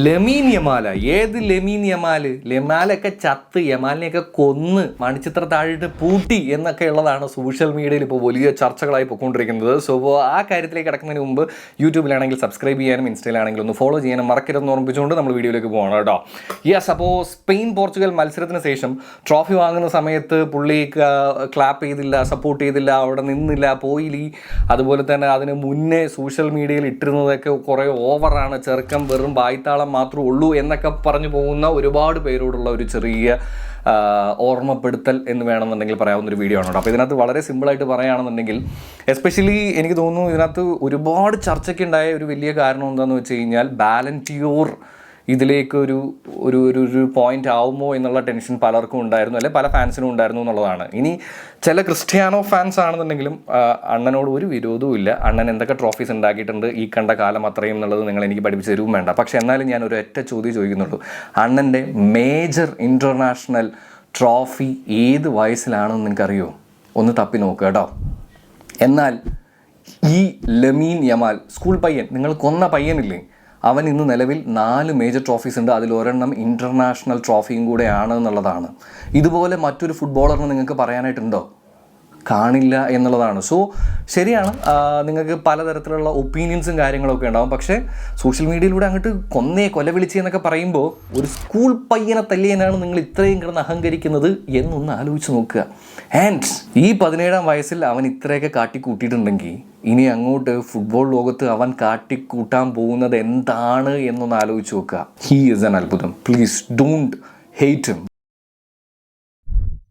Lamine യമാല ഏത് Lamine യമാല് യമാലൊക്കെ ചത്ത് യമാലിനെയൊക്കെ കൊന്ന് മണിച്ചിത്ര താഴിട്ട് പൂട്ടി എന്നൊക്കെ ഉള്ളതാണ് സോഷ്യൽ മീഡിയയിൽ ഇപ്പോൾ വലിയ ചർച്ചകളായി പോയിക്കൊണ്ടിരിക്കുന്നത്. സോ ആ കാര്യത്തിലേക്ക് കിടക്കുന്നതിന് മുമ്പ് യൂട്യൂബിലാണെങ്കിൽ സബ്സ്ക്രൈബ് ചെയ്യാനും ഇൻസ്റ്റയിലാണെങ്കിൽ ഒന്ന് ഫോളോ ചെയ്യാനും മറക്കരുതെന്ന് ഓർമ്മിച്ചുകൊണ്ട് നമ്മൾ വീഡിയോയിലേക്ക് പോകണം കേട്ടോ. യെസ്, അപ്പോൾ സ്പെയിൻ പോർച്ചുഗൽ മത്സരത്തിന് ശേഷം ട്രോഫി വാങ്ങുന്ന സമയത്ത് പുള്ളി ക്ലാപ്പ് ചെയ്തില്ല, സപ്പോർട്ട് ചെയ്തില്ല, അവിടെ നിന്നില്ല, പോയില്ല. അതുപോലെ തന്നെ അതിന് മുന്നേ സോഷ്യൽ മീഡിയയിൽ ഇട്ടിരുന്നതൊക്കെ കുറേ ഓവറാണ്, ചെറുക്കം വെറും വായ്ത്താളം മാത്രമേ ഉള്ളൂ എന്നൊക്കെ പറഞ്ഞു പോകുന്ന ഒരുപാട് പേരോടുള്ള ഒരു ചെറിയ ഓർമ്മപ്പെടുത്തൽ എന്ന് വേണമെന്നുണ്ടെങ്കിൽ പറയാവുന്ന ഒരു വീഡിയോ ആണ് കേട്ടോ. അപ്പോൾ ഇതിനകത്ത് വളരെ സിമ്പിളായിട്ട് പറയുകയാണെന്നുണ്ടെങ്കിൽ എസ്പെഷ്യലി എനിക്ക് തോന്നുന്നു ഇതിനകത്ത് ഒരുപാട് ചർച്ചയ്ക്ക് ഉണ്ടായ ഒരു വലിയ കാരണം എന്താണെന്ന് വെച്ച് കഴിഞ്ഞാൽ ബാലൻറ്റിയോർ ഇതിലേക്ക് ഒരു ഒരു ഒരു പോയിന്റ് ആവുമോ എന്നുള്ള ടെൻഷൻ പലർക്കും ഉണ്ടായിരുന്നു, അല്ലെ പല ഫാൻസിനും ഉണ്ടായിരുന്നു എന്നുള്ളതാണ്. ഇനി ചില ക്രിസ്ത്യാനോ ഫാൻസ് ആണെന്നുണ്ടെങ്കിലും അണ്ണനോട് ഒരു വിരോധവും ഇല്ല. അണ്ണൻ എന്തൊക്കെ ട്രോഫീസ് ഉണ്ടാക്കിയിട്ടുണ്ട് ഈ കണ്ട കാലം അത്രയും എന്നുള്ളത് നിങ്ങൾ എനിക്ക് പഠിപ്പിച്ച് തരുവും വേണ്ട. പക്ഷെ എന്നാലും ഞാൻ ഒരു ഒറ്റ ചോദ്യം ചോദിക്കുന്നുള്ളൂ, അണ്ണൻ്റെ മേജർ ഇൻ്റർനാഷണൽ ട്രോഫി ഏത് വയസ്സിലാണെന്ന് നിങ്ങൾക്കറിയോ? ഒന്ന് തപ്പി നോക്കുക കേട്ടോ. എന്നാൽ ഈ ലമീൻ യമാൽ സ്കൂൾ പയ്യൻ, നിങ്ങൾ കൊന്ന പയ്യനില്ലേ, അവൻ ഇന്ന് നിലവിൽ 4 മേജർ ട്രോഫീസ് ഉണ്ട്. അതിലൊരെണ്ണം ഇൻ്റർനാഷണൽ ട്രോഫിയും കൂടെയാണ് എന്നുള്ളതാണ്. ഇതുപോലെ മറ്റൊരു ഫുട്ബോളറിന് നിങ്ങൾക്ക് പറയാനായിട്ടുണ്ടോ? കാണില്ല എന്നുള്ളതാണ്. സോ ശരിയാണ്, നിങ്ങൾക്ക് പലതരത്തിലുള്ള ഒപ്പീനിയൻസും കാര്യങ്ങളൊക്കെ ഉണ്ടാകും. പക്ഷേ സോഷ്യൽ മീഡിയയിലൂടെ അങ്ങോട്ട് കൊല വിളിച്ച് എന്നൊക്കെ പറയുമ്പോൾ ഒരു സ്കൂൾ പയ്യനെ തല്ലിയനാണ് നിങ്ങൾ ഇത്രയും കിടന്ന് അഹങ്കരിക്കുന്നത് എന്നൊന്ന് ആലോചിച്ച് നോക്കുക. ആൻഡ് ഈ 17-ാം വയസ്സിൽ അവൻ ഇത്രയൊക്കെ കാട്ടിക്കൂട്ടിയിട്ടുണ്ടെങ്കിൽ ഇനി അങ്ങോട്ട് ഫുട്ബോൾ ലോകത്ത് അവൻ കാട്ടിക്കൂട്ടാൻ പോകുന്നത് എന്താണ് എന്നൊന്ന് ആലോചിച്ച് നോക്കുക. ഹീ ഈസ് ആൻ അത്ഭുതം. Please don't hate him.